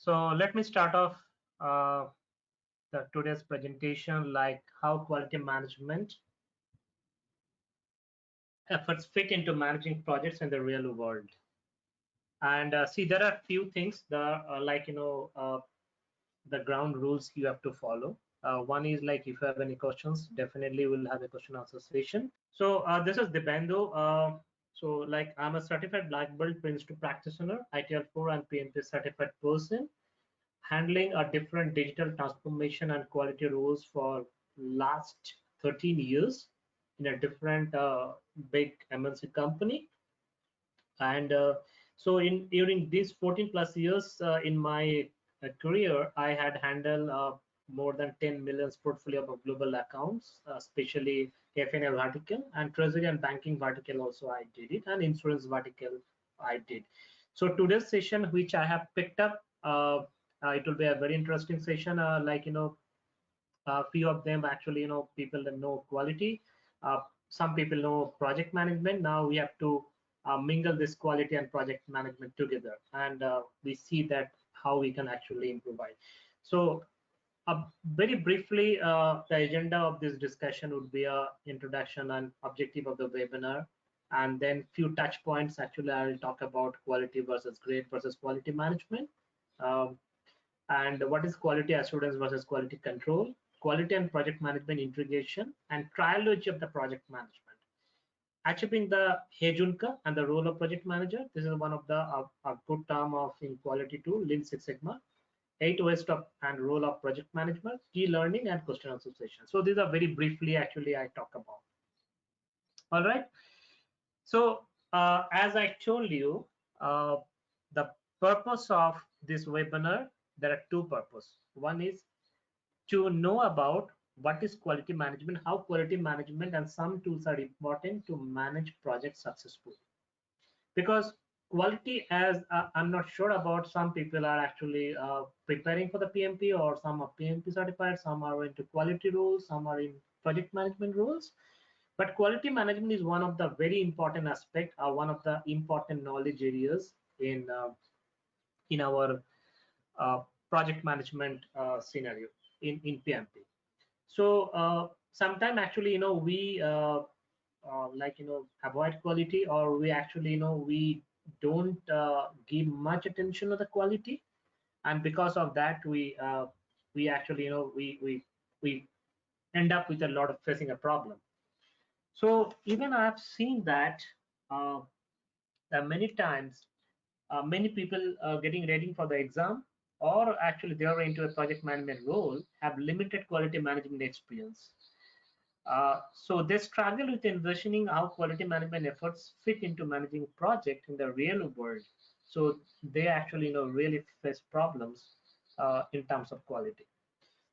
So let me start off uh, today's presentation, like how quality management efforts fit into managing projects in the real world. And see, there are few things that are the ground rules you have to follow. One is like if you have any questions, definitely we'll have a question answer session. So this is Dibendo. So like I'm a certified black belt Prince 2 practitioner, ITL4 and PMP certified person, handling a different digital transformation and quality roles for last 13 years in a different big MNC company. And so in during these 14 plus years in my career, I had handled more than 10 million portfolio of global accounts, especially F&A vertical and treasury and banking vertical also I did it, and insurance vertical I did. So today's session, which I have picked up, it will be a very interesting session. A few of them actually, people that know quality. Some people know project management. Now we have to mingle this quality and project management together, and we see that how we can actually improvise. So very briefly, the agenda of this discussion would be a introduction and objective of the webinar, and then few touch points. Actually, I'll talk about quality versus grade versus quality management, um, and what is quality assurance versus quality control, quality and project management integration, and trilogy of the project management. Achieving the Hejunka and the role of project manager. This is one of the a good term of in quality tool, Lean Six Sigma. 8 ways of and role of project management, key learning, and question association. So these are very briefly actually I talk about. All right. So as I told you, the purpose of this webinar, there are two purposes. One is to know about what is quality management, how quality management and some tools are important to manage projects successfully. Because quality, as I'm not sure about, some people are actually preparing for the PMP, or some are PMP certified, some are into quality roles, some are in project management roles. But quality management is one of the very important aspect, one of the important knowledge areas in our uh, project management scenario in PMP. So sometimes actually, we avoid quality, or we actually, we don't give much attention to the quality, and because of that, we actually, we end up with a lot of facing a problem. So even I've seen that uh, many times, many people getting ready for the exam, or actually they are into a project management role, have limited quality management experience. So they struggle with envisioning how quality management efforts fit into managing project in the real world. So they actually, really face problems in terms of quality.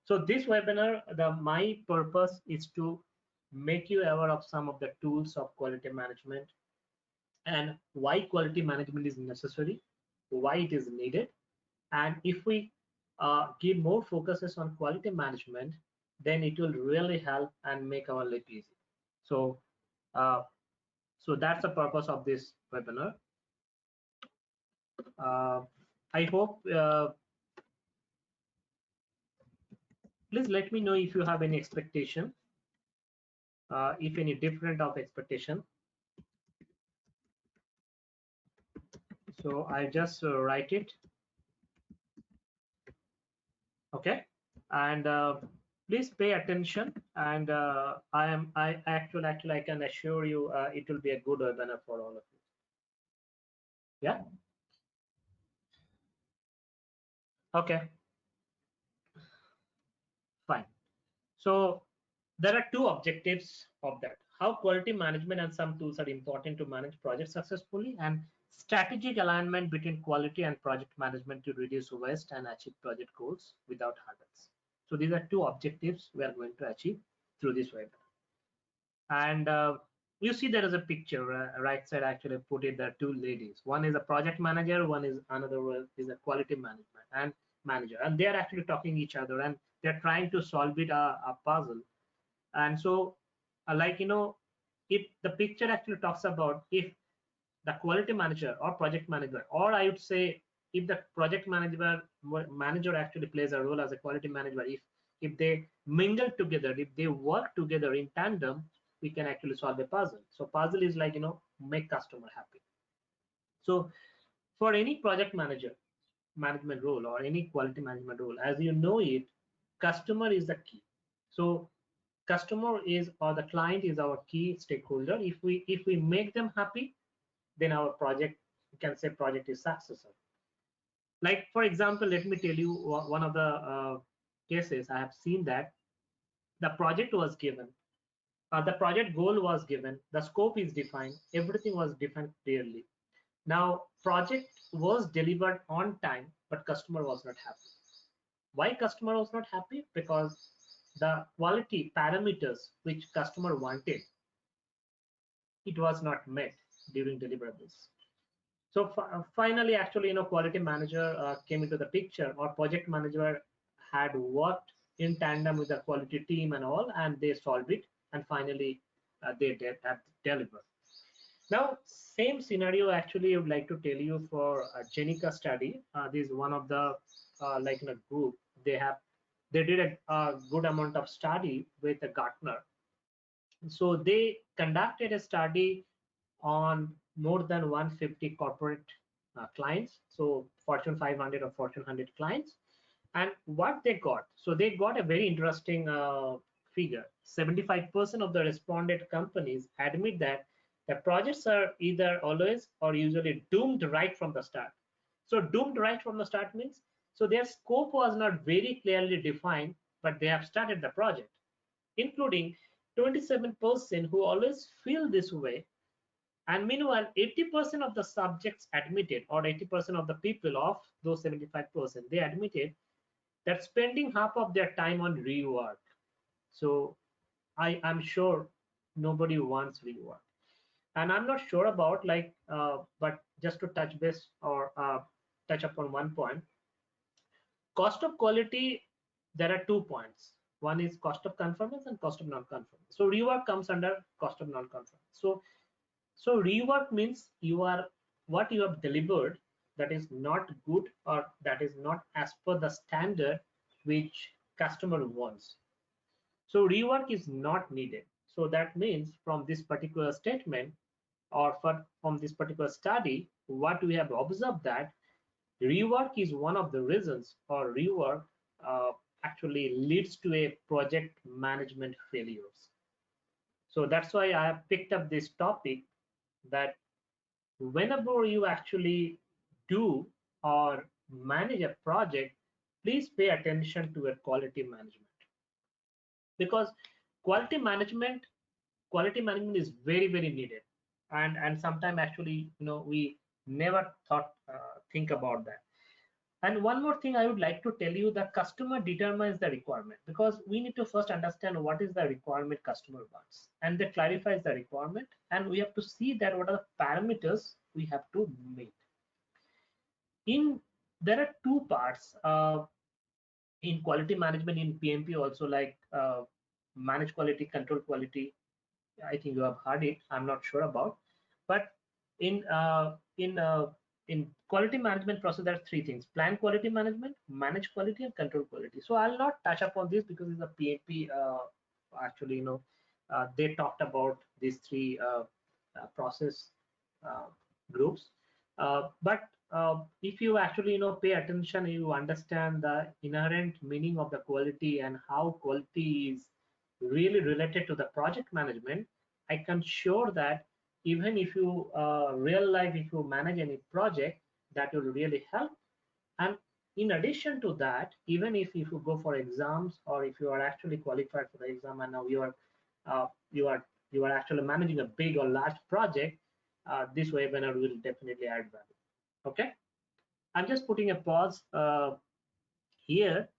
So this webinar, my purpose is to make you aware of some of the tools of quality management and why quality management is necessary, why it is needed, and if we give more focuses on quality management, then it will really help and make our life easy. So, uh, so that's the purpose of this webinar. Uh, I hope. Please let me know if you have any expectation, if any different of expectation. So I just write it. Okay, and please pay attention. And I actually I can assure you it will be a good webinar for all of you. Yeah. Okay. Fine. So there are two objectives of that. How quality management and some tools are important to manage projects successfully, and strategic alignment between quality and project management to reduce waste and achieve project goals without hurdles. So these are two objectives we are going to achieve through this webinar. And you see there is a picture, right side actually put it, there are two ladies. One is a project manager, one is another is a quality management and manager, and they are actually talking each other, and they're trying to solve it a puzzle. And so if the picture actually talks about if the quality manager or project manager, or I would say if the project manager actually plays a role as a quality manager, if they mingle together, if they work together in tandem, we can actually solve a puzzle. So puzzle is like, make customer happy. So for any project manager management role or any quality management role, as you know it, customer is the key. So customer is, or the client is, our key stakeholder. If we make them happy, then our project, you can say project is successful. Like for example, let me tell you one of the cases I have seen, that the project was given, the project goal was given, the scope is defined, everything was defined clearly. Now project was delivered on time, but customer was not happy. Why customer was not happy? Because the quality parameters which customer wanted, it was not met during deliverables. So finally, actually, quality manager came into the picture, or project manager had worked in tandem with the quality team and all, and they solved it, and finally they have delivered. Now, same scenario actually I would like to tell you for Jenica study. This is one of the like in a group. They did a good amount of study with a Gartner. So they conducted a study on more than 150 corporate clients, so Fortune 500 or Fortune 100 clients. And what they got, so they got a very interesting figure. 75% of the respondent companies admit that the projects are either always or usually doomed right from the start. So doomed right from the start means, so their scope was not very clearly defined, but they have started the project, including 27% who always feel this way. And meanwhile, 80% of the subjects admitted, or 80% of the people of those 75%, they admitted that spending half of their time on rework. So I'm sure nobody wants rework. And I'm not sure about but just to touch base or touch upon one point, cost of quality, there are 2 points. One is cost of conformance and cost of non-conformance. So rework comes under cost of non-conformance. So rework means what you have delivered that is not good, or that is not as per the standard which customer wants. So rework is not needed. So that means from this particular statement, or from this particular study, what we have observed, that rework is one of the reasons, or rework actually leads to a project management failures. So that's why I have picked up this topic, that whenever you actually do or manage a project, please pay attention to a quality management, because quality management quality management is very, very needed. And sometimes actually, we never think about that. And one more thing I would like to tell you, that customer determines the requirement, because we need to first understand what is the requirement customer wants, and that clarifies the requirement, and we have to see that what are the parameters we have to meet. There are two parts in quality management in PMP also, like manage quality, control quality. I think you have heard it. I'm not sure about, but in uh, in uh, in quality management process, there are three things: plan quality management, manage quality, and control quality. So I'll not touch upon this because it's a PMP. Actually, they talked about these three process uh, groups. But if you actually pay attention, you understand the inherent meaning of the quality and how quality is really related to the project management. I can sure that even if you real life, if you manage any project, that will really help. And in addition to that, even if you go for exams, or if you are actually qualified for the exam, and now uh, you are you are actually managing a big or large project, this webinar will definitely add value. Okay, I'm just putting a pause here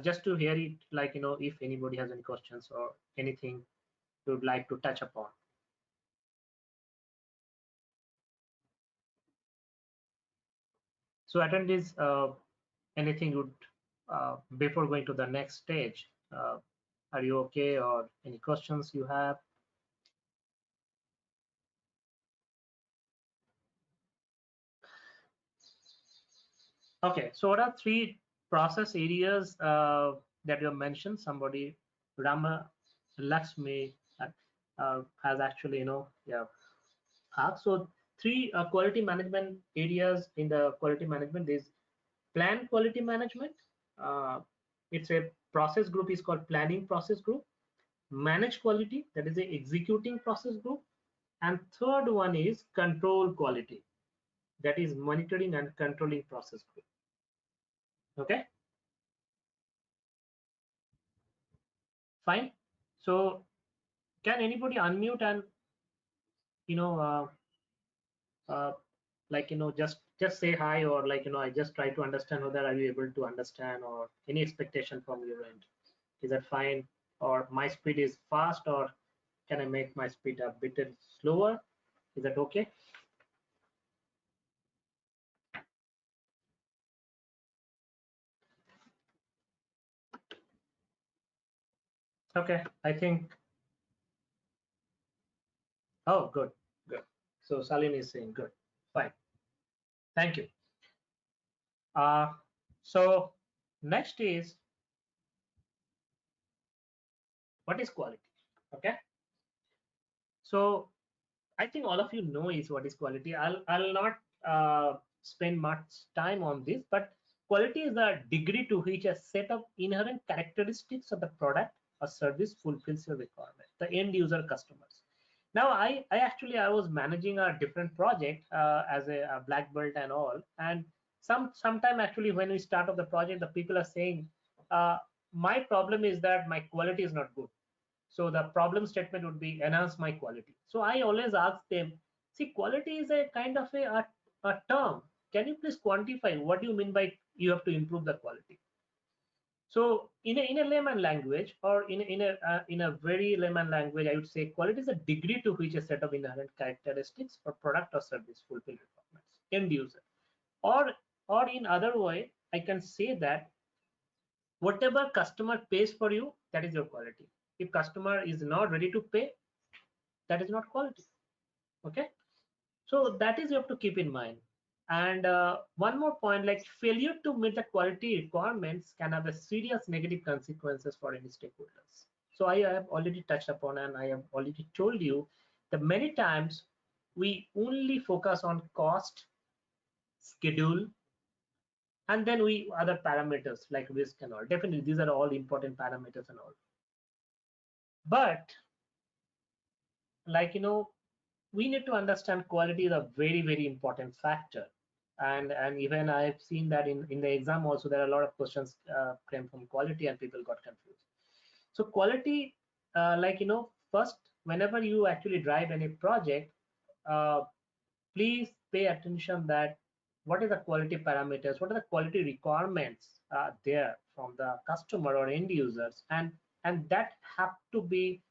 just to hear it, like if anybody has any questions or anything you would like to touch upon. So attendees, anything you would before going to the next stage, are you okay, or any questions you have? Okay, so what are three process areas that you have mentioned? Somebody, Rama Lakshmi, has actually, yeah, asked. So three quality management areas in the quality management is plan quality management. Uh, it's a process group is called planning process group. Manage quality, that is a executing process group. And third one is control quality, that is monitoring and controlling process group. Okay, fine. So can anybody unmute and you know uh, just say hi, or I just try to understand whether are you able to understand, or any expectation from your end. Is that fine, or my speed is fast, or can I make my speed a bit slower? Is that okay? Okay, I think. Oh, good, good. So Salim is saying good, fine, thank you. So next is, what is quality? Okay, so I think all of you know is what is quality. I'll not spend much time on this, but quality is the degree to which a set of inherent characteristics of the product or service fulfills your requirement, the end user customers. Now, I was managing a different project as a black belt and all, and sometime actually when we start off the project, the people are saying, my problem is that my quality is not good. So the problem statement would be enhance my quality. So I always ask them, see, quality is a kind of a term. Can you please quantify what do you mean by you have to improve the quality? So in a layman language, or in a very layman language, I would say quality is a degree to which a set of inherent characteristics for product or service fulfill requirements end user. Or in other way, I can say that whatever customer pays for you, that is your quality. If customer is not ready to pay, that is not quality. Okay, so that is you have to keep in mind. And one more point, like failure to meet the quality requirements can have a serious negative consequences for any stakeholders. So I have already touched upon, and I have already told you that many times we only focus on cost, schedule, and then we other parameters like risk and all. Definitely these are all important parameters and all, but like we need to understand quality is a very very important factor. And even I've seen that in the exam also there are a lot of questions came from quality and people got confused. So quality, first, whenever you actually drive any project, uh, please pay attention that what is the quality parameters, what are the quality requirements there from the customer or end users, and that have to be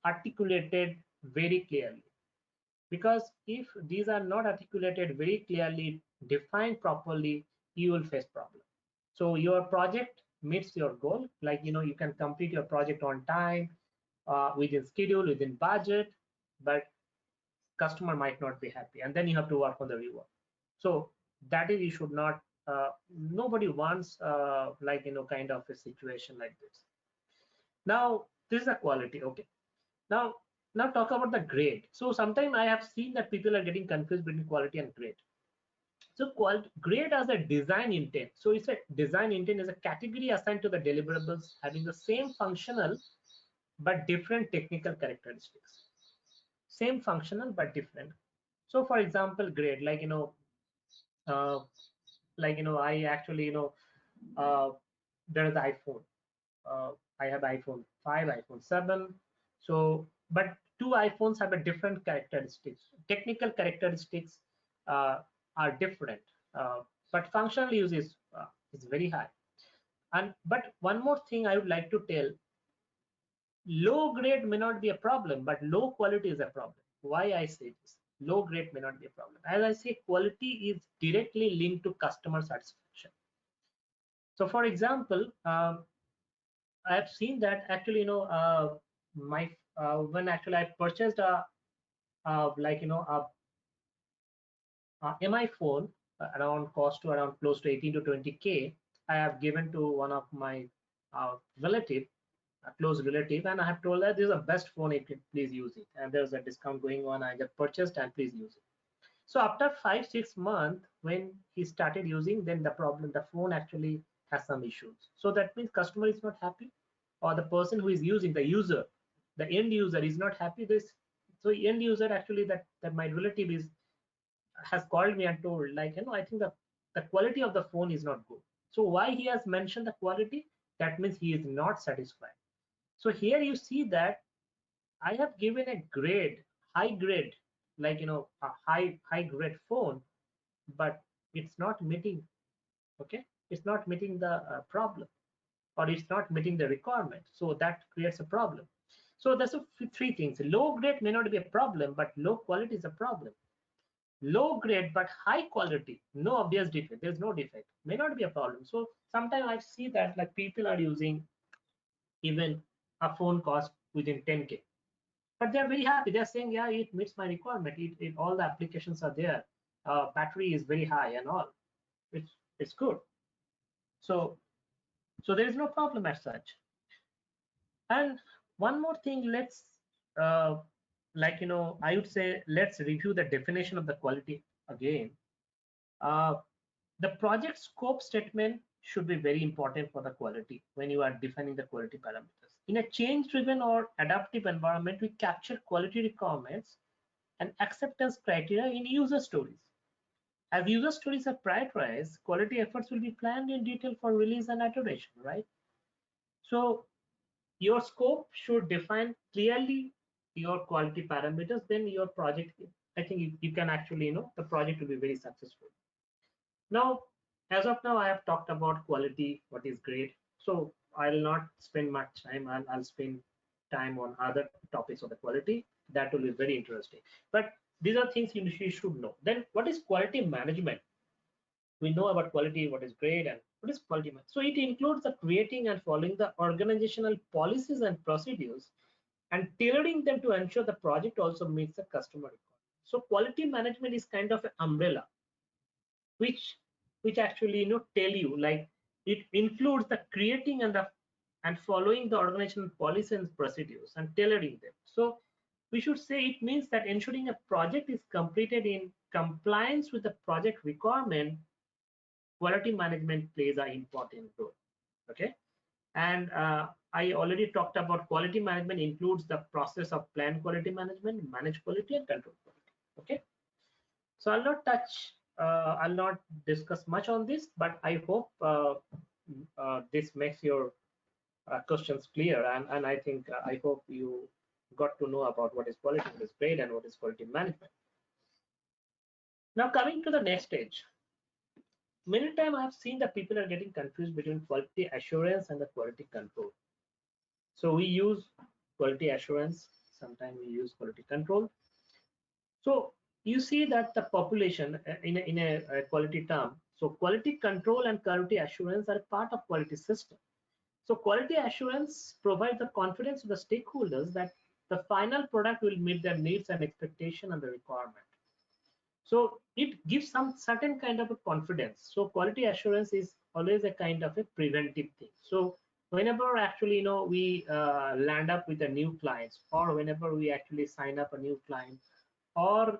articulated very clearly. Because if these are not articulated very clearly, defined properly, you will face problem. So your project meets your goal, like you can complete your project on time, within schedule, within budget, but customer might not be happy, and then you have to work on the rework. So that is, you should not, nobody wants kind of a situation like this. Now this is a quality. Okay, now talk about the grade. So sometimes I have seen that people are getting confused between quality and grade. So grade as a design intent. So it's a design intent is a category assigned to the deliverables having the same functional but different technical characteristics. Same functional but different. So for example, grade, uh, I actually uh, there is iPhone. uh, I have iPhone 5, iPhone 7. So, but two iPhones have a different characteristics. Technical characteristics uh, are different, but functional use is very high. And but one more thing I would like to tell: low grade may not be a problem, but low quality is a problem. Why I say this? Low grade may not be a problem. As I say, quality is directly linked to customer satisfaction. So, for example, I have seen that actually, my when actually I purchased a MI phone, around cost to around close to 18 to 20K, I have given to one of my relative, a close relative, and I have told her this is the best phone, please use it. And there's a discount going on, I just purchased and please use it. So after 5 6 months, when he started using, then the phone actually has some issues. So that means customer is not happy, or the person who is using, the user, the end user is not happy. This, so end user actually, that my relative is has called me and told, like, I think the quality of the phone is not good. So why he has mentioned the quality? That means he is not satisfied. So here you see that I have given a grade, high grade, like, a high grade phone, but it's not meeting. Okay, it's not meeting the problem, or it's not meeting the requirement. So that creates a problem. So there's three things. Low grade may not be a problem, but low quality is a problem. Low grade but high quality, no obvious defect, there's no defect, may not be a problem. So sometimes I see that, like, people are using even a phone cost within 10K, but they're very happy. They're saying, yeah, it meets my requirement, all the applications are there, battery is very high and all, it's good. So there is no problem as such. And one more thing, let's uh, I would say, let's review the definition of the quality again. uh, the project scope statement should be very important for the quality when you are defining the quality parameters. In a change driven or adaptive environment, we capture quality requirements and acceptance criteria in user stories. As user stories are prioritized, quality efforts will be planned in detail for release and iteration, right? So your scope should define clearly your quality parameters, then your project, I think you can actually, the project will be very successful. Now, as of now, I have talked about quality, what is great. So I'll not spend much time. I'll spend time on other topics of the quality. That will be very interesting. But these are things you should know. Then what is quality management? We know about quality, what is great, and what is quality management. So it includes the creating and following the organizational policies and procedures and tailoring them to ensure the project also meets the customer requirement. So quality management is kind of an umbrella which actually, tell you, like, it includes the creating and following the organizational policies and procedures and tailoring them. So we should say it means that ensuring a project is completed in compliance with the project requirement. Quality management plays an important role. Okay, and I already talked about quality management includes the process of plan quality management, manage quality, and control quality. Okay, so I'll not discuss much on this, but I hope this makes your questions clear, and I think I hope you got to know about what is quality, what is grade, and what is quality management. Now coming to the next stage, many times I've seen that people are getting confused between quality assurance and the quality control. So we use quality assurance, sometimes we use quality control. So you see that the population in a quality term. So quality control and quality assurance are part of quality system. So quality assurance provides the confidence to the stakeholders that the final product will meet their needs and expectation and the requirement. So it gives some certain kind of a confidence. So quality assurance is always a kind of a preventive thing. So whenever actually, we land up with a new clients, or whenever we actually sign up a new client, or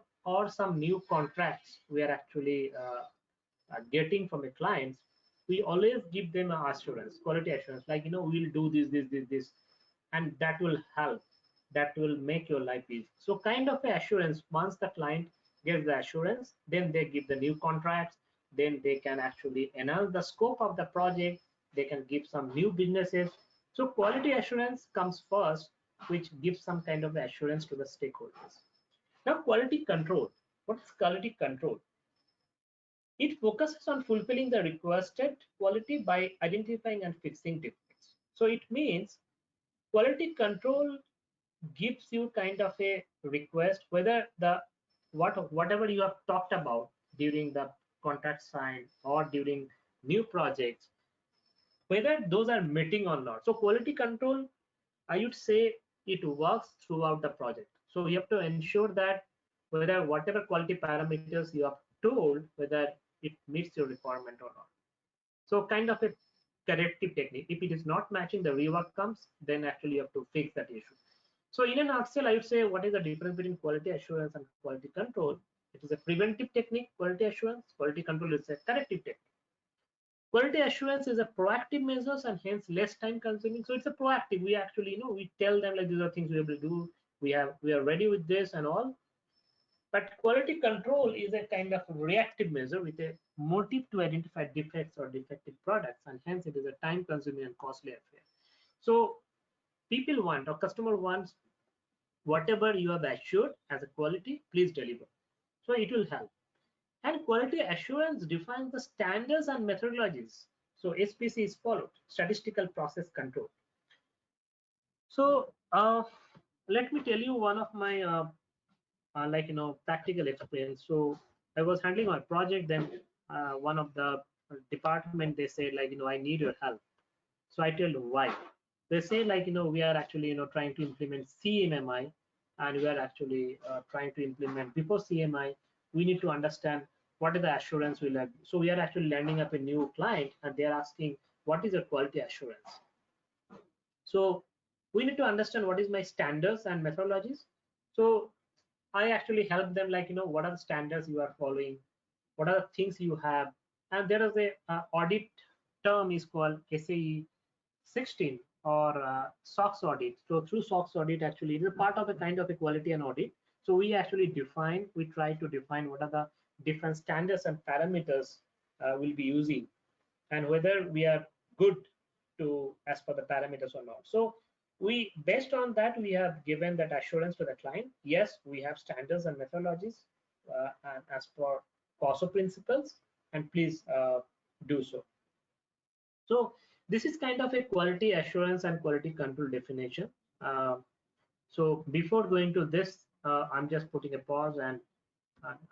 some new contracts we are actually getting from the clients, we always give them an assurance, quality assurance, like, we'll do this, and that will help, that will make your life easy. So kind of a assurance, once the client gets the assurance, then they give the new contracts, then they can actually enhance the scope of the project, they can give some new businesses. So quality assurance comes first, which gives some kind of assurance to the stakeholders. Now quality control, what is quality control? It focuses on fulfilling the requested quality by identifying and fixing defects. So it means quality control gives you kind of a request whether the whatever you have talked about during the contract sign or during new projects, whether those are meeting or not. So quality control, I would say, it works throughout the project. So you have to ensure that whether whatever quality parameters you have told, whether it meets your requirement or not. So kind of a corrective technique. If it is not matching, the rework comes, then actually you have to fix that issue. So in a nutshell, I would say what is the difference between quality assurance and quality control? It is a preventive technique, quality assurance. Quality control is a corrective technique. Quality assurance is a proactive measures and hence less time consuming. So it's a proactive. We actually, we tell them like these are things we have to do. We are ready with this and all. But quality control is a kind of reactive measure with a motive to identify defects or defective products, and hence it is a time consuming and costly affair. So people want or customer wants whatever you have assured as a quality, please deliver. So it will help. And quality assurance defines the standards and methodologies. So SPC is followed, statistical process control. So let me tell you one of my practical experience. So I was handling my project, then one of the department, they said like, I need your help. So I tell them why. They say like, we are actually, trying to implement CMMI, and we are actually trying to implement before CMI, we need to understand what is the assurance we'll have. So we are actually landing up a new client and they're asking, what is your quality assurance? So we need to understand what is my standards and methodologies. So I actually help them like, what are the standards you are following? What are the things you have? And there is a audit term is called SAE 16 or SOX audit. So through SOX audit, actually, it is a part of a kind of a quality and audit. So we actually try to define what are the different standards and parameters we'll be using, and whether we are good to as per the parameters or not. So we, based on that, we have given that assurance to the client. Yes, we have standards and methodologies and as per COSO principles, and please do so. So this is kind of a quality assurance and quality control definition. So before going to this, I'm just putting a pause and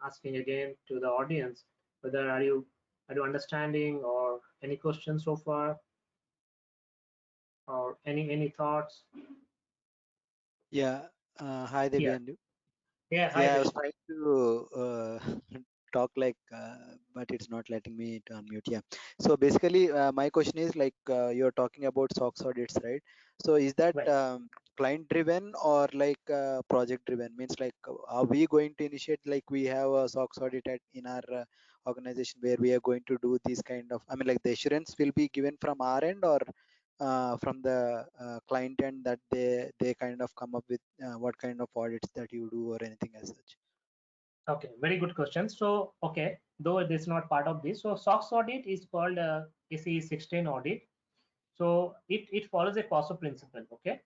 asking again to the audience whether are you understanding or any questions so far, or any thoughts? Yeah. Hi, Yeah, Devyendu. yeah. Hi, Yeah, I was Devin. trying to talk like, but it's not letting me to unmute. Yeah. So basically, my question is like, you're talking about SOX audits, right? So is that Right. client driven or like project driven? Means like, are we going to initiate, like we have a SOX audit in our organization where we are going to do these kind of, I mean, like the assurance will be given from our end, or from the client end, that they kind of come up with what kind of audits that you do or anything as such? Okay, very good question. So, okay, though this is not part of this, so SOX audit is called ACE 16 audit. So it follows a COSO principle. Okay,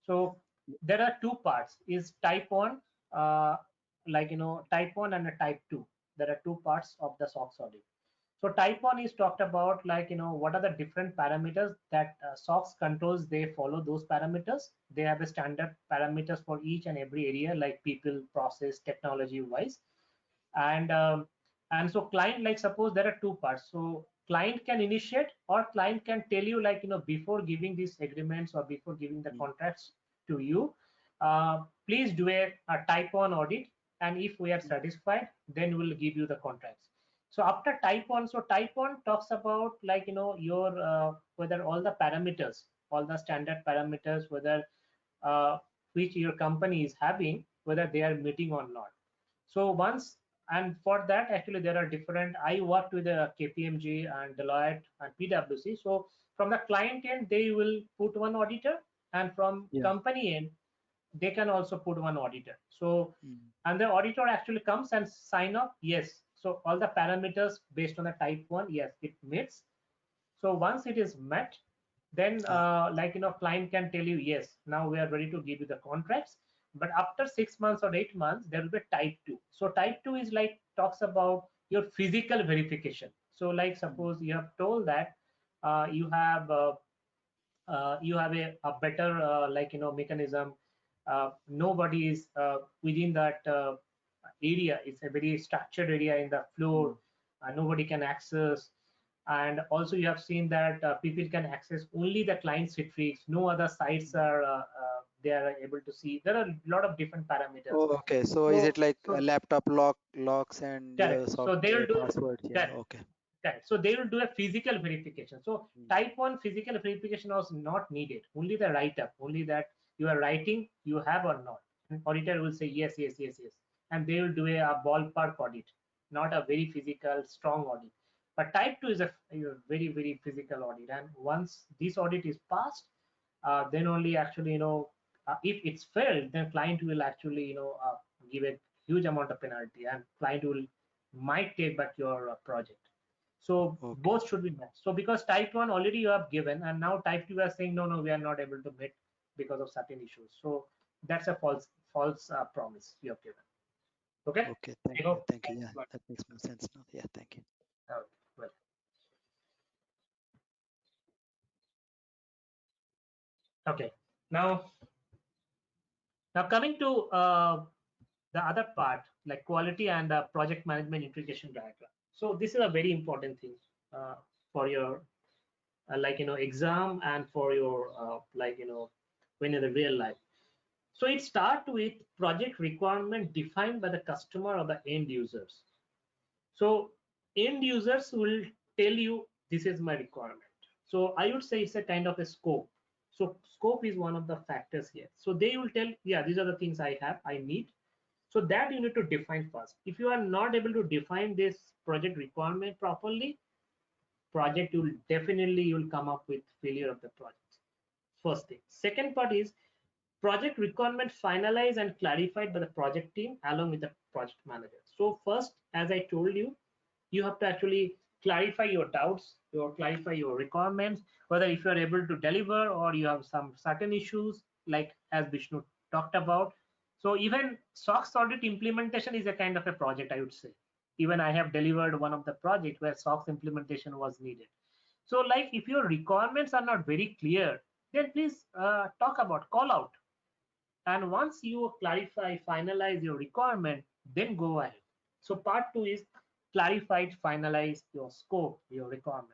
so there are two parts: is type 1, uh, type 1 and a type 2. There are two parts of the SOX audit. So type 1 is talked about like, what are the different parameters that SOX controls. They follow those parameters. They have a standard parameters for each and every area, like people, process, technology wise. And so client, like suppose there are two parts. So client can initiate, or client can tell you like, before giving these agreements or before giving the Mm. contracts to you, please do a type 1 audit, and if we are satisfied, then we'll give you the contracts. So after type 1, so type 1 talks about like, your whether all the parameters, all the standard parameters, whether which your company is having, whether they are meeting or not. So once, and for that actually there are different, I worked with KPMG and Deloitte and PwC. So from the client end, they will put one auditor, and from Yeah. company end, they can also put one auditor. So, Mm. and the auditor actually comes and sign off, yes. So all the parameters based on the type 1, yes, it meets. So once it is met, then Yeah. client can tell you, yes, now we are ready to give you the contracts. But after 6 months or 8 months, there will be type 2. So type 2 is like talks about your physical verification. So like Mm. suppose you have told that you have a better mechanism. Nobody is within that area. It's a very structured area in the floor. Mm. Nobody can access. And also you have seen that people can access only the client Citrix. No other sites Mm. are they are able to see. There are a lot of different parameters. Oh, okay. So is it So, like a so laptop locks and your correct. So they will software do passwords? Yeah. correct. Okay. Correct. So they will do a physical verification. So Mm. type 1 physical verification was not needed. Only the write-up, only that you are writing, you have or not. And auditor will say yes, yes, yes, yes. And they will do a ballpark audit, not a very physical, strong audit. But type 2 is a very, very physical audit. And once this audit is passed, then only actually, if it's failed, then client will actually, give a huge amount of penalty and client will might take back your project. So Okay. both should be met. So because type 1 already you have given and now type 2 are saying, no, no, we are not able to meet because of certain issues. So that's a false promise you have given. Okay. Okay. I Thank you. hope Thank you. that's Yeah, what. that makes more sense now. Yeah. Thank you. Okay, well. Okay. Now, now coming to the other part, like quality and project management integration diagram. So this is a very important thing uh, for your exam and for your when in the real life. So it starts with project requirement defined by the customer or the end users. So end users will tell you this is my requirement. So I would say it's a kind of a scope. So scope is one of the factors here. So they will tell, yeah, these are the things I have, I need. So that you need to define first. If you are not able to define this project requirement properly, project you will definitely you will come up with failure of the project. First thing. Second part is project requirement finalized and clarified by the project team along with the project manager. So first, as I told you, you have to actually clarify your doubts, your clarify your requirements, whether if you are able to deliver or you have some certain issues, like as Vishnu talked about. So even SOX audit implementation is a kind of a project, I would say. Even I have delivered one of the project where SOX implementation was needed. So like if your requirements are not very clear, then please talk about, call out. And once you clarify, finalize your requirement, then go ahead. So part 2 is clarified, finalize your scope, your requirement.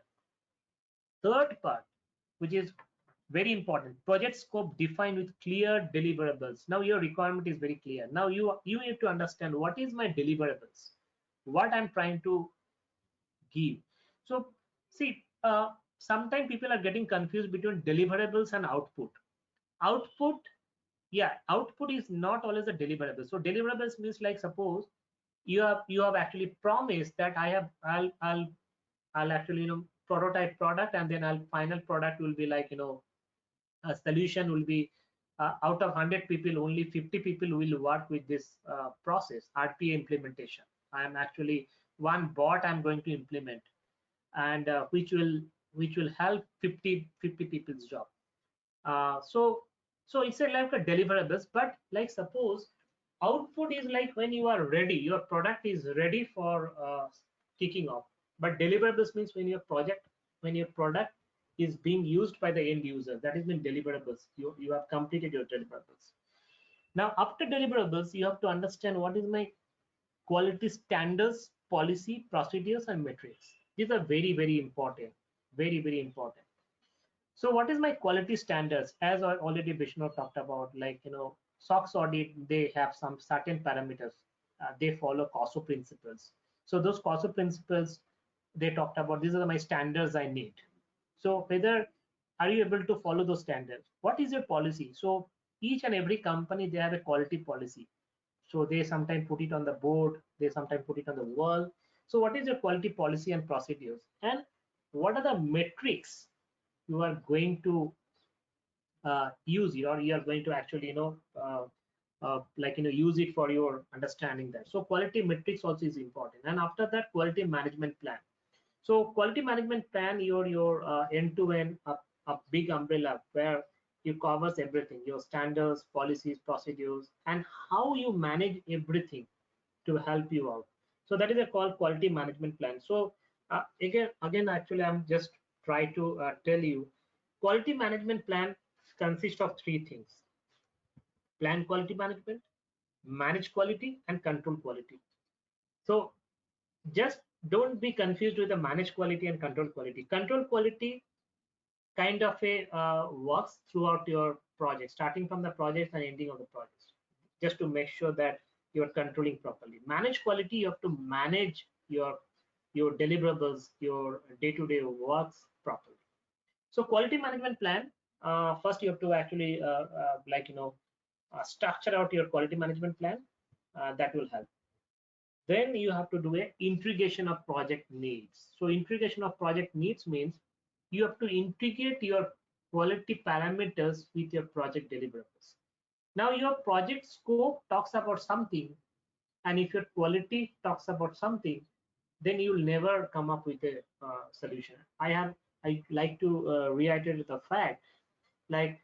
Third part, which is very important, project scope defined with clear deliverables. Now your requirement is very clear. Now you need to understand what is my deliverables, what I'm trying to give. So see, sometimes people are getting confused between deliverables and output. Output, yeah, output is not always a deliverable. So deliverables means like suppose you have actually promised that I'll actually prototype product and then I'll final product will be like a solution will be out of 100 people only 50 people will work with this process RPA implementation. I am actually one bot I'm going to implement and which will help 50 people's job. So it's like a deliverables, but like suppose output is like when you are ready, your product is ready for kicking off. But deliverables means when your product is being used by the end user, that is mean deliverables. You have completed your deliverables. Now after deliverables, you have to understand what is my quality standards, policy, procedures, and metrics. These are very, very important. Very, very important. So what is my quality standards? As I already Vishnu talked about, like SOX audit, they have some certain parameters. They follow COSO principles. So those COSO principles, they talked about. These are my standards I need. So whether are you able to follow those standards? What is your policy? So each and every company they have a quality policy. So they sometimes put it on the board. They sometimes put it on the wall. So what is your quality policy and procedures? And what are the metrics you are going to use it or you are going to actually use it for your understanding that. So quality metrics also is important, and after that quality management plan. So quality management plan, your end-to-end a big umbrella where it covers everything, your standards, policies, procedures, and how you manage everything to help you out. So that is a called quality management plan. So again actually I'm just try to tell you quality management plan consists of three things: plan quality management, manage quality, and control quality. So just don't be confused with the manage quality and control quality. Control quality kind of a works throughout your project, starting from the project and ending of the project, just to make sure that you're controlling properly. Manage quality, you have to manage your deliverables, your day-to-day works properly. So quality management plan, first you have to actually structure out your quality management plan. That will help. Then you have to do a integration of project needs. So integration of project needs means you have to integrate your quality parameters with your project deliverables. Now your project scope talks about something, and if your quality talks about something, then you'll never come up with a solution. I like to reiterate the fact, like,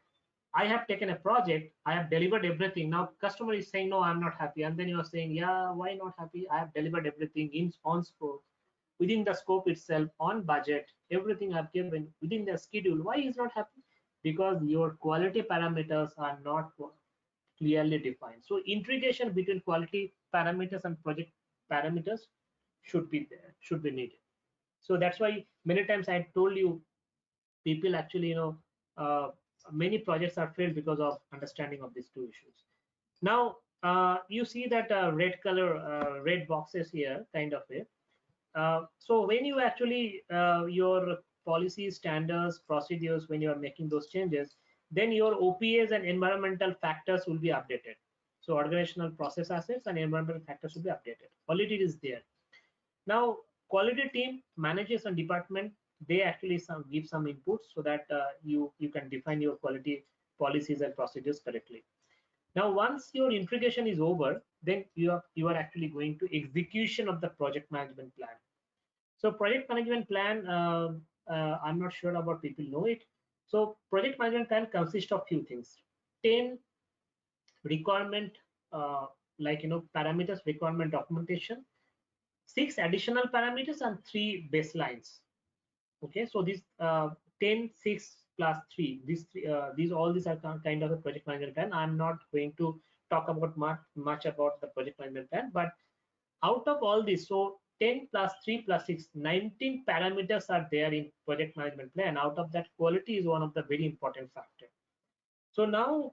I have taken a project, I have delivered everything. Now customer is saying, no, I'm not happy. And then you are saying, yeah, why not happy? I have delivered everything in on scope, within the scope itself, on budget, everything I've given within the schedule. Why is not happy? Because your quality parameters are not clearly defined. So integration between quality parameters and project parameters should be there, should be needed. So that's why many times I told you, people actually, uh, many projects are failed because of understanding of these two issues. Now you see that red color, red boxes here, kind of it. So when you actually your policies, standards, procedures, when you are making those changes, then your OPAs and environmental factors will be updated. So organizational process assets and environmental factors will be updated. Already it is there. Now quality team, managers and department, they actually give some inputs so that you can define your quality policies and procedures correctly. Now once your integration is over, then you are actually going to execution of the project management plan. So project management plan, I'm not sure about people know it. So project management plan consists of few things: 10 requirement, parameters, requirement documentation, 6 additional parameters, and 3 baselines. Okay, so these 10, 6 plus 3, these all these are kind of a project management plan. I'm not going to talk about much about the project management plan, but out of all this, so 10 plus 3 plus 6, 19 parameters are there in project management plan. Out of that, quality is one of the very important factor. So now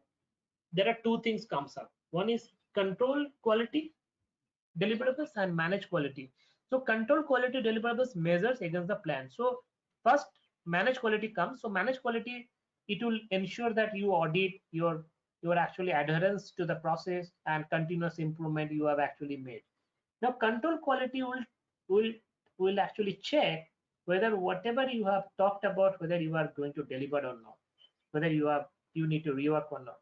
there are two things comes up. One is control quality deliverables and manage quality. So control quality deliverables measures against the plan. So first manage quality comes. So manage quality, it will ensure that you audit your actually adherence to the process and continuous improvement you have actually made. Now control quality will will actually check whether whatever you have talked about, whether you are going to deliver or not, whether you need to rework or not.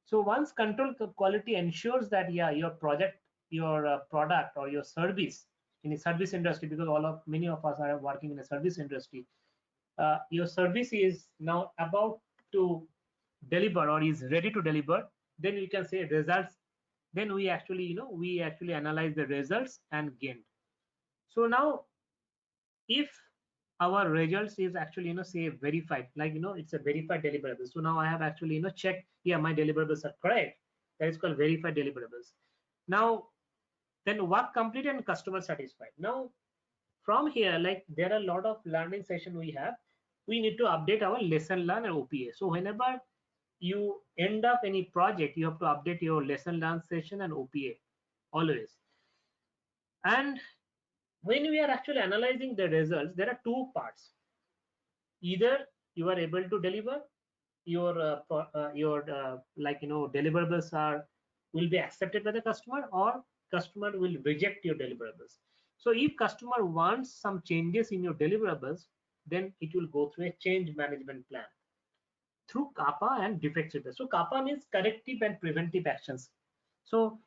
So once control quality ensures that, yeah, your project, your product or your service in the service industry, because many of us are working in a service industry, your service is now about to deliver or is ready to deliver, then we can say results. Then we actually, we actually analyze the results and gain. So now if our results is actually, say verified, like, it's a verified deliverable. So now I have actually, checked, yeah, my deliverables are correct. That is called verified deliverables. Now then work complete and customer satisfied. Now from here, like, there are a lot of learning session we have. We need to update our lesson learn and OPA. So whenever you end up any project, you have to update your lesson learned session and OPA always. And when we are actually analyzing the results, there are two parts. Either you are able to deliver your deliverables will be accepted by the customer, or customer will reject your deliverables. So if customer wants some changes in your deliverables, then it will go through a change management plan through CAPA and defect filter. So CAPA means corrective and preventive actions. So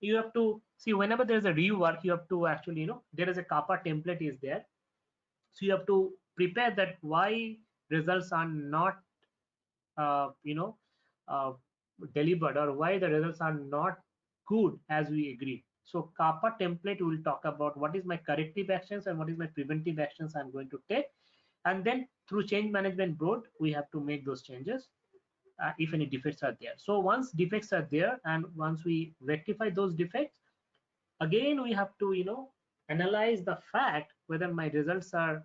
you have to see, whenever there is a rework, you have to actually, there is a CAPA template is there. So you have to prepare that why results are not uh, you know uh, delivered, or why the results are not good as we agreed. So CAPA template will talk about what is my corrective actions and what is my preventive actions I'm going to take, and then through change management board we have to make those changes if any defects are there. So once defects are there and once we rectify those defects, again we have to, analyze the fact whether my results are,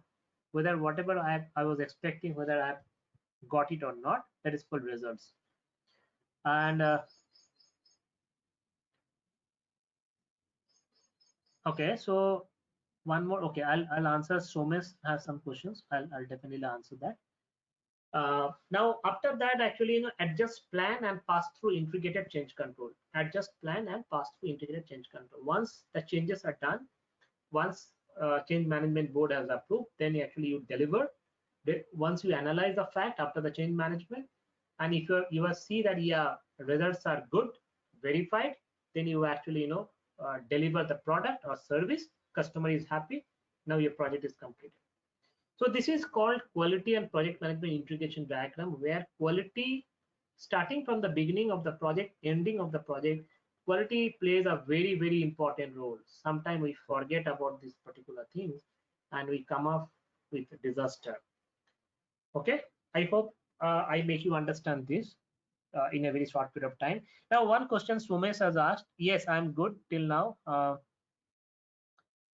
whether whatever I was expecting, whether I have got it or not. That is called results. And okay, so one more. Okay, I'll answer. Somesh has some questions. I'll definitely answer that. Now after that, actually, adjust plan and pass through integrated change control. Adjust plan and pass through integrated change control. Once the changes are done, once change management board has approved, then actually you deliver. Once you analyze the fact after the change management, and if you see that yeah results are good, verified, then you actually deliver the product or service. Customer is happy. Now your project is completed. So this is called quality and project management integration diagram, where quality, starting from the beginning of the project, ending of the project, quality plays a very, very important role. Sometimes we forget about these particular things and we come up with a disaster. Okay, I hope I make you understand this in a very short period of time. Now, one question Sumesh has asked. Yes, I'm good till now.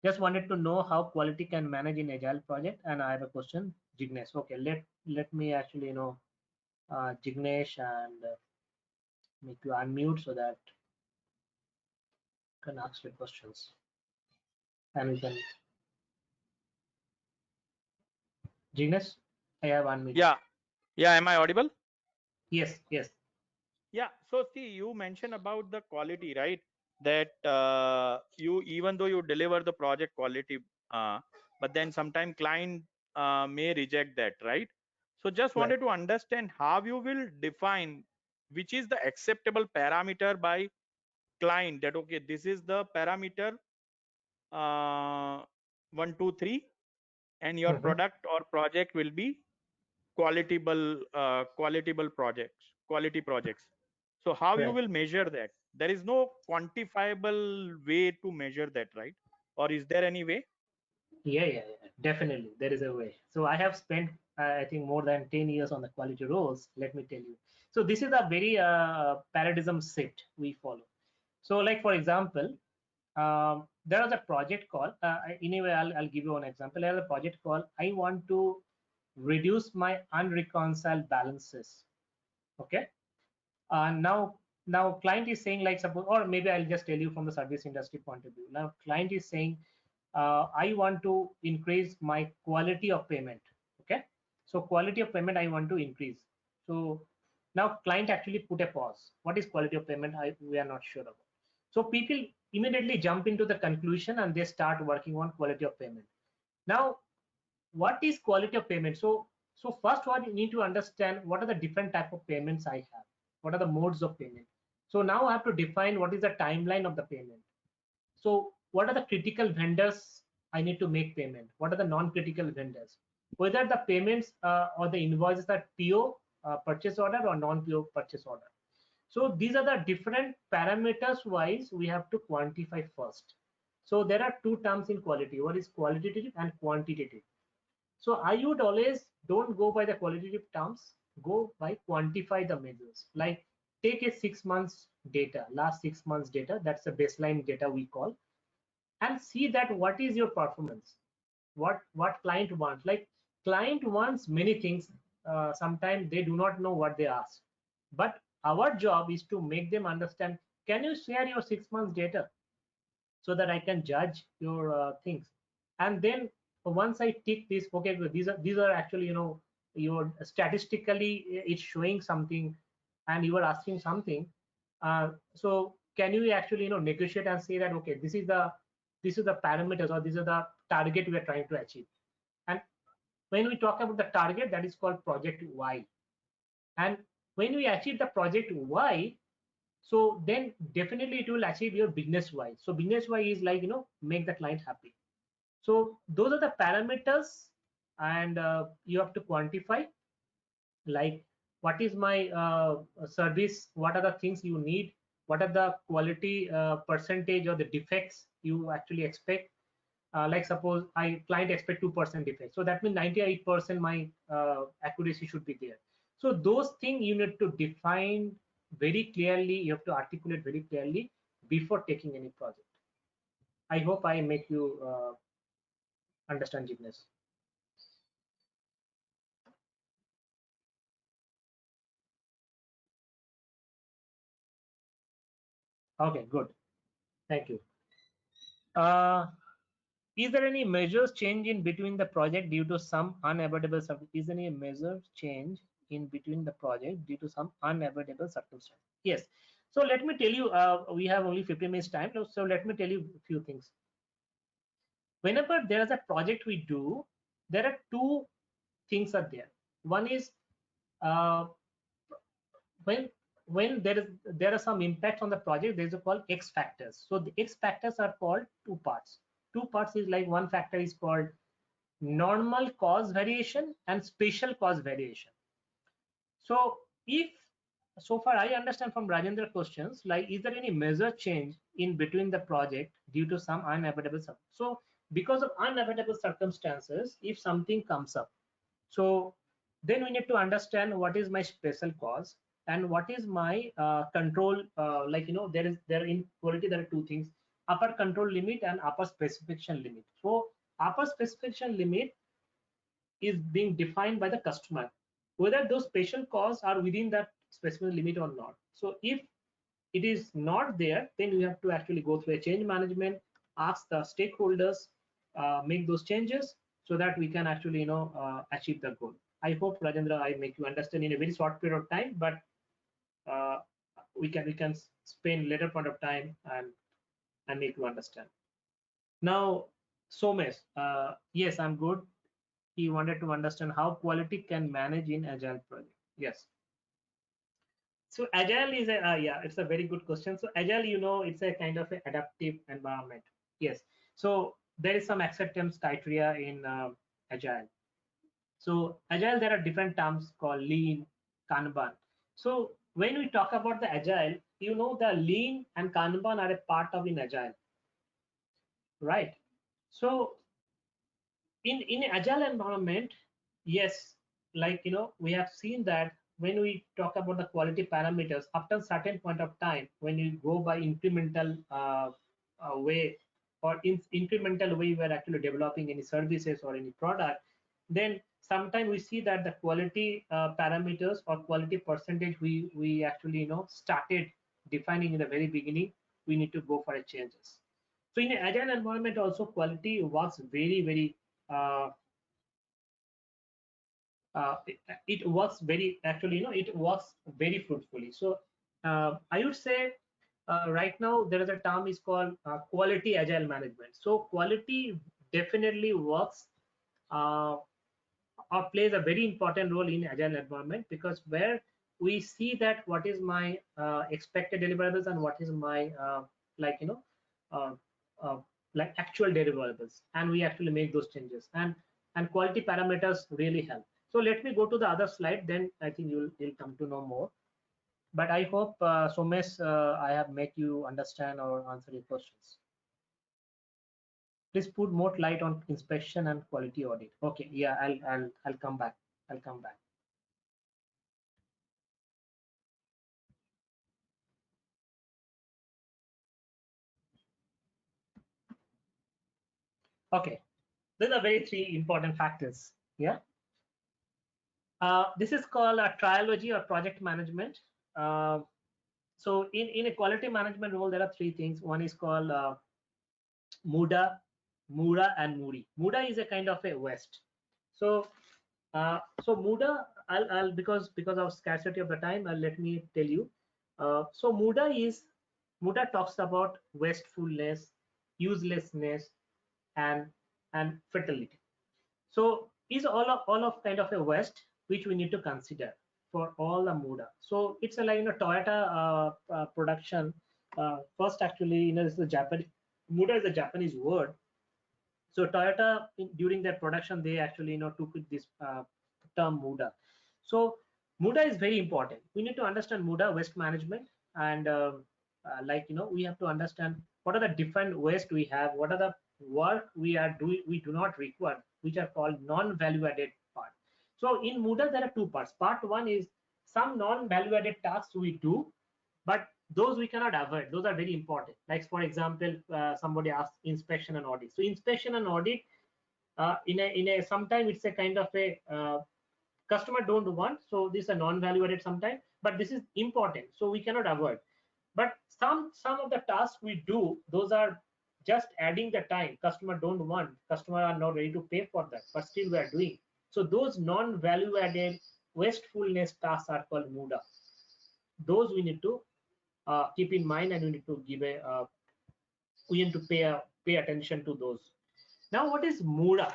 Just wanted to know how quality can manage in agile project, and I have a question, Jignesh. Okay, let me actually Jignesh, and make you unmute so that you can ask your questions, and we can. Jignesh, I have unmuted. Yeah, yeah. Am I audible? Yes, yes. Yeah. So see, you mentioned about the quality, right? That you, even though you deliver the project quality, but then sometime client may reject that, right? So just Right. wanted to understand how you will define which is the acceptable parameter by client, that okay, this is the parameter, 1 2 3, and your Mm-hmm. product or project will be qualitable projects, quality projects. So how you Right. will measure that? There is no quantifiable way to measure that, right? Or is there any way? Yeah. Definitely, there is a way. So I have spent, I think, more than 10 years on the quality roles. Let me tell you. So this is a very paradigm shift we follow. So, like for example, there was a project called. Anyway, I'll give you one example. There was a project called. I want to reduce my unreconciled balances. Okay. Now client is saying, like, suppose, or maybe I'll just tell you from the service industry point of view. Now client is saying, I want to increase my quality of payment. Okay, so quality of payment I want to increase. So now client actually put a pause. What is quality of payment? We are not sure about. So people immediately jump into the conclusion and they start working on quality of payment. Now, what is quality of payment? So first what you need to understand, what are the different type of payments I have, what are the modes of payment. So now I have to define what is the timeline of the payment. So what are the critical vendors I need to make payment, what are the non-critical vendors, whether the payments or the invoices are PO, purchase order, or non-PO purchase order. So these are the different parameters wise we have to quantify first. So there are two terms in quality, one is qualitative and quantitative. So I would always don't go by the qualitative terms, go by quantify the measures. Like take a 6 months data, last 6 months data, that's the baseline data we call, and see that what is your performance, what client wants. Like client wants many things. Sometimes they do not know what they ask, but our job is to make them understand. Can you share your 6 months data so that I can judge your things? And then once I tick this, okay, good, these are actually you're statistically it's showing something, and you are asking something. So can you actually negotiate and say that okay, this is the parameters, or these are the target we are trying to achieve. And when we talk about the target, that is called project Y. And when we achieve the project Y, so then definitely it will achieve your business Y. So business Y is like make the client happy. So those are the parameters, and you have to quantify, like what is my service, what are the things you need, what are the quality percentage or the defects you actually expect. Like suppose I client expect 2% defect, so that means 98% my accuracy should be there. So those things you need to define very clearly, you have to articulate very clearly before taking any project. I hope I make you understand, Jignesh. Okay, good. Thank you. Is there any measures change in between the project due to some unavoidable is there any measure change in between the project due to some unavoidable circumstance? Yes. So let me tell you, we have only 15 minutes time. So let me tell you a few things. Whenever there is a project we do, there are two things are there. One is uh, when there are some impact on the project, there is a called X factors. So the X factors are called two parts. Two parts is like one factor is called normal cause variation and special cause variation. So if so far I understand from Rajendra questions, like is there any measure change in between the project due to some unavoidable so because of unavoidable circumstances, if something comes up, so then we need to understand what is my special cause and what is my control, like there in quality there are two things, upper control limit and upper specification limit. So upper specification limit is being defined by the customer, whether those special cause are within that specific limit or not. So if it is not there, then we have to actually go through a change management, ask the stakeholders, make those changes so that we can actually achieve the goal. I hope Rajendra I make you understand in a very short period of time, but uh, we can spend later point of time and make you understand. Now Somesh, yes, I'm good. He wanted to understand how quality can manage in agile project. Yes. So agile is a yeah, it's a very good question. So agile, it's a kind of a adaptive environment. Yes. So there is some acceptance criteria in agile. So agile, there are different terms called lean, Kanban. So when we talk about the agile, the lean and Kanban are a part of in agile, right? So in agile environment, yes, like we have seen that when we talk about the quality parameters, after a certain point of time, when you go by incremental way, or in incremental way we're actually developing any services or any product, then sometimes we see that the quality parameters or quality percentage we actually started defining in the very beginning, we need to go for a changes. So in an agile environment also, quality works very uh, it works very actually it works very fruitfully. So I would say right now there is a term is called quality agile management. So quality definitely works uh, or plays a very important role in agile environment, because where we see that what is my expected deliverables and what is my like uh, uh, like actual deliverables, and we actually make those changes, and quality parameters really help. So let me go to the other slide, then I think you'll come to know more. But I hope Somesh, I have make you understand or answer your questions. Please put more light on inspection and quality audit. Okay, yeah, I'll come back. I'll come back. Okay, these are very three important factors. Yeah. This is called a triology or project management. Uh, so in a quality management role, there are three things. One is called Muda, Mura, and Muri. Muda is a kind of a West. So so Muda, I'll because of scarcity of the time, let me tell you. So Muda talks about wastefulness, uselessness, and fertility. So is all of kind of a waste which we need to consider for all the Muda. So it's a like Toyota production. First, actually, it's the Japanese Muda is a Japanese word. So Toyota during their production, they actually took this term Muda. So Muda is very important. We need to understand Muda waste management, and like we have to understand what are the different waste we have, what are the work we are doing we do not require, which are called non-value added part. So in Muda there are two parts. Part one is some non-value added tasks we do, but those we cannot avoid. Those are very important. Like for example, somebody asked inspection and audit. So inspection and audit, in a sometimes it's a kind of a customer don't want, so this is a non-value added sometimes, but this is important, so we cannot avoid. But some of the tasks we do, those are just adding the time. Customer don't want, customer are not ready to pay for that, but still we are doing. So those non-value added wastefulness tasks are called muda. Those we need to keep in mind, and we need to give a we need to pay attention to those. Now, what is muda?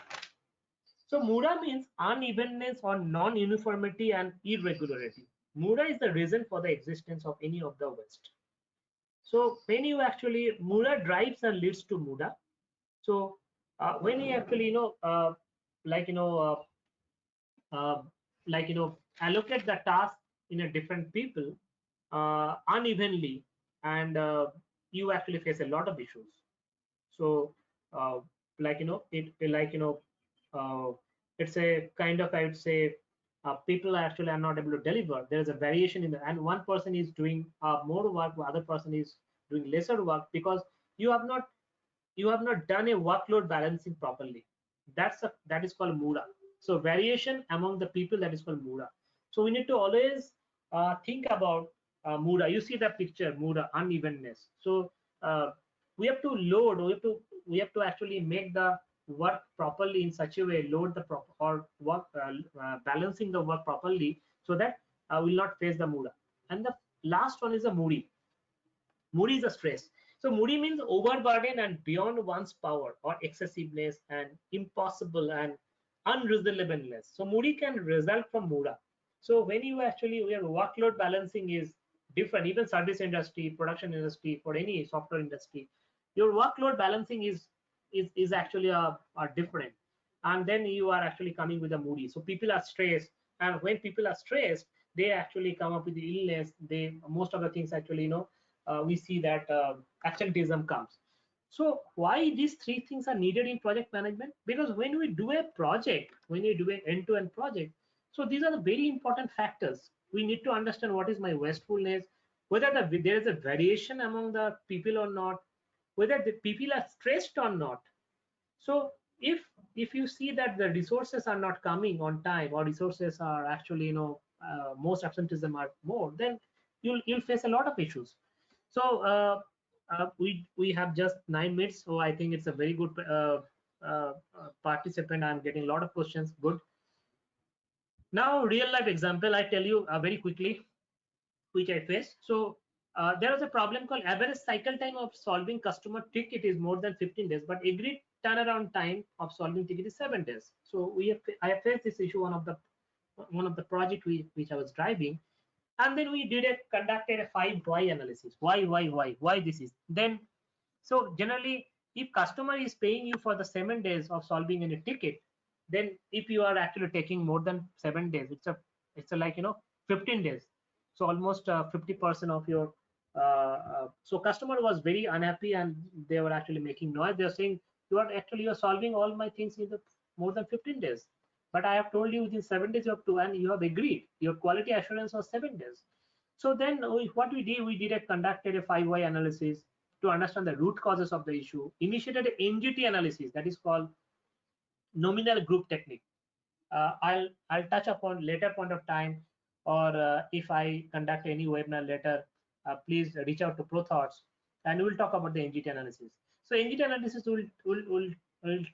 So muda means unevenness or non-uniformity and irregularity. Muda is the reason for the existence of any of the waste. So when you actually muda drives and leads to muda. So when you actually like you know uh, allocate the task in a different people unevenly, and you actually face a lot of issues. So uh, uh, it's a kind of, I would say, people actually are not able to deliver. There is a variation in the, and one person is doing more work, the other person is doing lesser work, because you have not done a workload balancing properly. That is called muda. So variation among the people, that is called muda. So we need to always think about muda. You see the picture, muda, unevenness. So uh, we have to load, we have to actually make the work properly in such a way, load the proper or work balancing the work properly, so that will not face the muda. And the last one is the moody. Moody is a stress. So moody means overburden and beyond one's power, or excessiveness and impossible and unreasonableness. So moody can result from muda. So when you actually, your workload balancing is different, even service industry, production industry, for any software industry, your workload balancing is actually a different. And then you are actually coming with a moody. So people are stressed, and when people are stressed, they actually come up with the illness. They, most of the things actually, we see that absenteeism comes. So why these three things are needed in project management? Because when we do a project, when we do an end-to-end project, so these are the very important factors. We need to understand what is my wastefulness, whether there is a variation among the people or not, whether the people are stressed or not. So if you see that the resources are not coming on time, or resources are actually, most absenteeism are more, then you'll face a lot of issues. So we have just 9 minutes, so I think it's a very good participant. I'm getting a lot of questions. Good. Now, real life example, I tell you very quickly, which I faced. So there was a problem called average cycle time of solving customer ticket is more than 15 days, but agreed turnaround time of solving ticket is 7 days. So I have faced this issue one of the project which I was driving, and then we conducted a 5 why analysis. Why this is then. So generally, if customer is paying you for the 7 days of solving any ticket, then if you are actually taking more than 7 days, it's a 15 days. So almost 50% of your so customer was very unhappy, and they were actually making noise. They're saying, you're solving all my things in the more than 15 days, but I have told you within 7 days you have to, and you have agreed. Your quality assurance was 7 days. So then what we did a conducted a 5 why analysis to understand the root causes of the issue, initiated an NGT analysis, that is called nominal group technique. I'll touch upon later point of time, or if I conduct any webinar later, please reach out to ProThoughts, and we'll talk about the NGT analysis. So NGT analysis will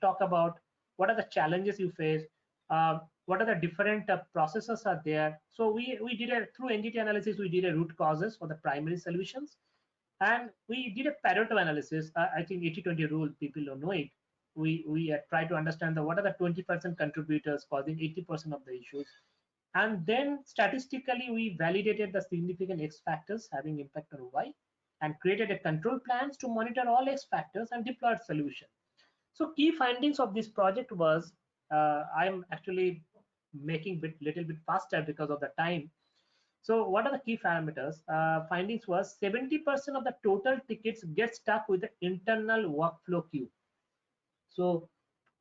talk about what are the challenges you face, what are the different processes are there. So we did through NGT analysis, we did a root causes for the primary solutions, and we did a Pareto analysis. I think 80-20 rule, people don't know it. We try to understand what are the 20% contributors causing 80% of the issues, and then statistically we validated the significant X factors having impact on Y, and created a control plans to monitor all X factors and deployed solution. So key findings of this project was, I'm actually making little bit faster because of the time. So what are the key parameters? Findings was 70% of the total tickets get stuck with the internal workflow queue. So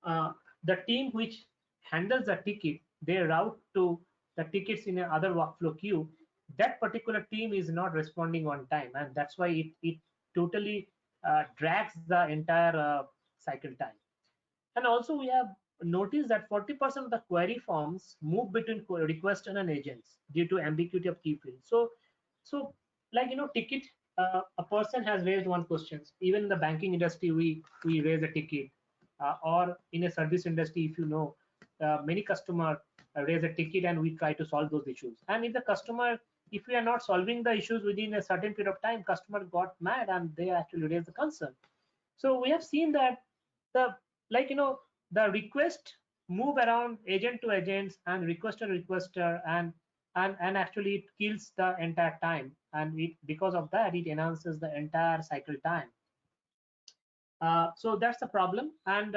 the team which handles the ticket, they route to the tickets in another workflow queue. That particular team is not responding on time, and that's why it totally drags the entire cycle time. And also we have noticed that 40% of the query forms move between request and agents due to ambiguity of key fields. So ticket a person has raised one question. Even in the banking industry, we raise a ticket, or in a service industry, if you know, many customer raise a ticket and we try to solve those issues. And if the customer, if we are not solving the issues within a certain period of time, customer got mad and they actually raise the concern. So we have seen that the, like, the request move around agent to agents and requester, and actually it kills the entire time, and it, because of that, it enhances the entire cycle time. So that's the problem. And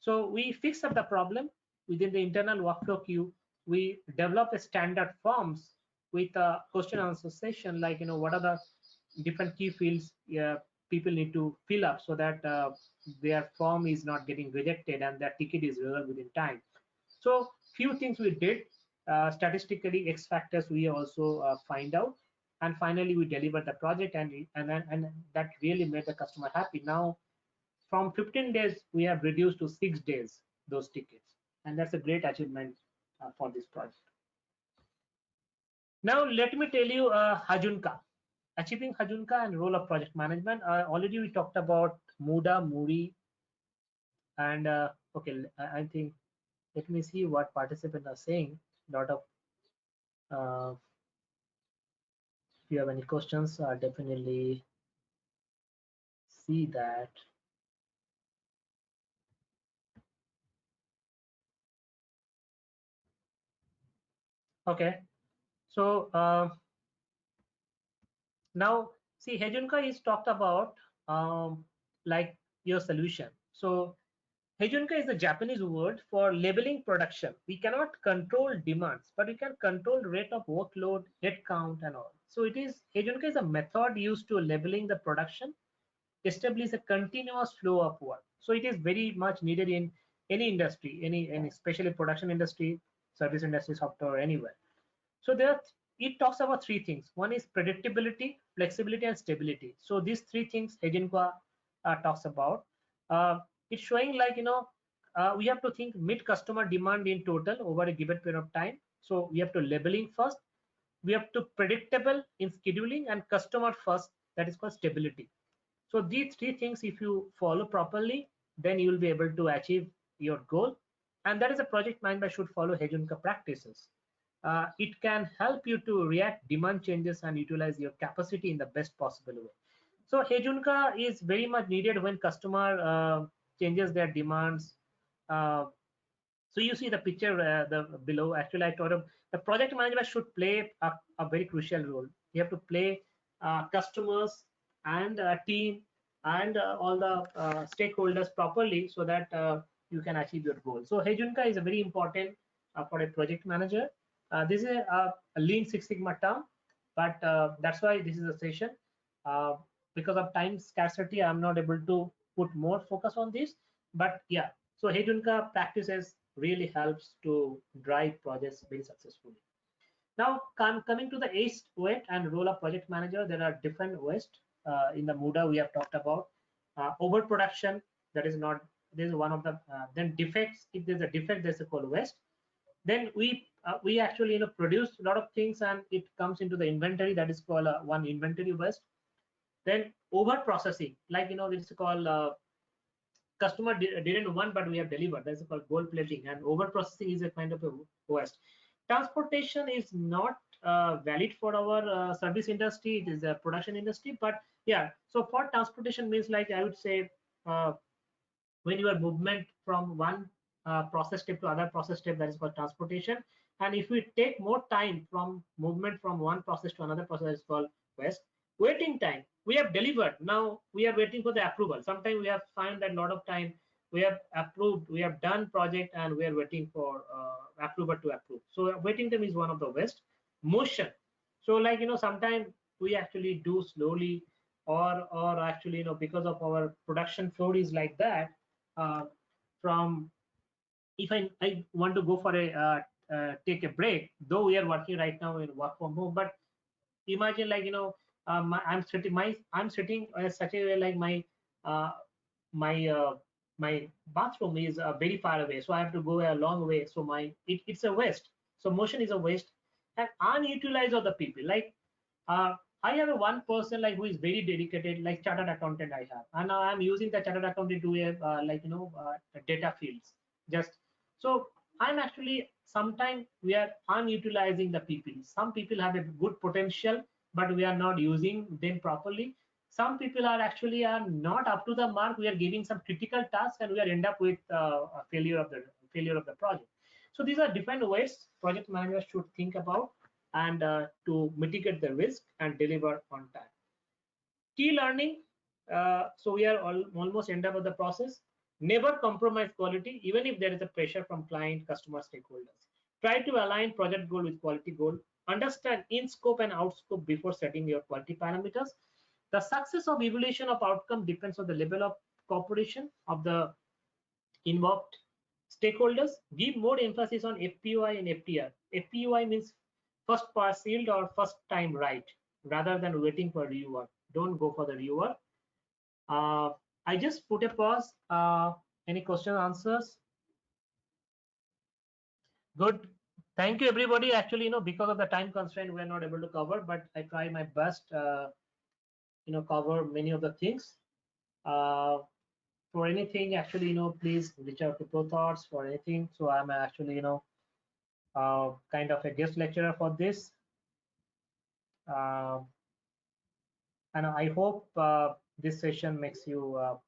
so we fix up the problem within the internal workflow queue. We develop a standard forms with a question answer session, like, what are the different key fields people need to fill up so that their form is not getting rejected and their ticket is resolved within time. So few things we did, statistically X factors we also find out, and finally we delivered the project, and that really made the customer happy. Now from 15 days we have reduced to 6 days those tickets, and that's a great achievement for this project. Now let me tell you Hajunka, achieving Hajunka and role of project management. Already we talked about Muda, Muri, and okay, I think, let me see what participants are saying. Lot of if you have any questions, definitely see that. Okay, so now see, Hejunka is talked about like your solution. So Hejunka is a Japanese word for labeling production. We cannot control demands, but we can control rate of workload, head count, and all. So it is, Hejunka is a method used to labeling the production, establish a continuous flow of work. So it is very much needed in any industry, any especially production industry, service industry, software, anywhere. So there, it talks about three things. One is predictability, flexibility, and stability. So these three things Hejunka talks about. It's showing, like, we have to think mid customer demand in total over a given period of time. So we have to labeling first. We have to predictable in scheduling, and customer first, that is called stability. So these three things, if you follow properly, then you will be able to achieve your goal. And that is a project manager should follow Hejunka practices. It can help you to react demand changes and utilize your capacity in the best possible way. So Hejunka is very much needed when customer changes their demands. So you see the picture the below. Actually, I thought of the project manager should play a very crucial role. You have to play customers and team and all the stakeholders properly so that you can achieve your goal. So Hejunka is a very important for a project manager. This is a Lean Six Sigma term, but that's why this is a session. Because of time scarcity, I'm not able to put more focus on this. But yeah, so Hejunka practices really helps to drive projects very successfully. Now, coming to the ACE weight and role of project manager, there are different ways. In the Muda, we have talked about overproduction. That is not, this is one of the, then defects. If there's a defect, there's a called waste. Then we actually produce a lot of things and it comes into the inventory, that is called one inventory waste. Then over processing, like it's called customer didn't want but we have delivered, that's called gold plating, and over processing is a kind of a waste. Transportation is not valid for our service industry, it is a production industry, but yeah, so for transportation means, like I would say, when you are movement from one process step to other process step, that is called transportation. And if we take more time from movement from one process to another process, is called waste. Waiting time, we have delivered, now we are waiting for the approval. Sometimes we have found that a lot of time we have approved, we have done project and we are waiting for approval to approve. So waiting time is one of the waste. Motion, so like sometimes we actually do slowly, or actually because of our production flow is like that. From if I want to go for a take a break, though we are working right now in work from home, but imagine, like I'm sitting such a way, like my bathroom is very far away, so I have to go a long way, so it's a waste. So motion is a waste. And unutilized of the people, like I have a one person like who is very dedicated, like chartered accountant I have, and now I'm using the chartered accountant to data fields. Just so I'm actually sometimes we are unutilizing the people. Some people have a good potential, but we are not using them properly. Some people are not up to the mark. We are giving some critical tasks, and we are end up with a failure of the project. So these are different ways project managers should think about and to mitigate the risk and deliver on time. Key learning. So we are almost end up of the process. Never compromise quality, even if there is a pressure from client, customer, stakeholders. Try to align project goal with quality goal. Understand in scope and out scope before setting your quality parameters. The success of evaluation of outcome depends on the level of cooperation of the involved stakeholders. Give more emphasis on FPOI and FTR. FPOI means first pass yield or first time right, rather than waiting for rework. Don't go for the rework. I just put a pause. Any question answers? Good. Thank you, everybody. Actually, because of the time constraint, we're not able to cover, but I try my best, cover many of the things. For anything, actually, please reach out to ProThoughts for anything. So I'm actually, kind of a guest lecturer for this. And I hope this session makes you a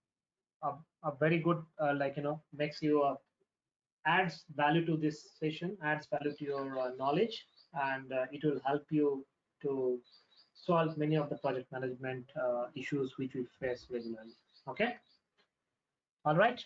very good, makes you adds value to this session, adds value to your knowledge, and it will help you to solve many of the project management issues which we face regularly. Okay. All right.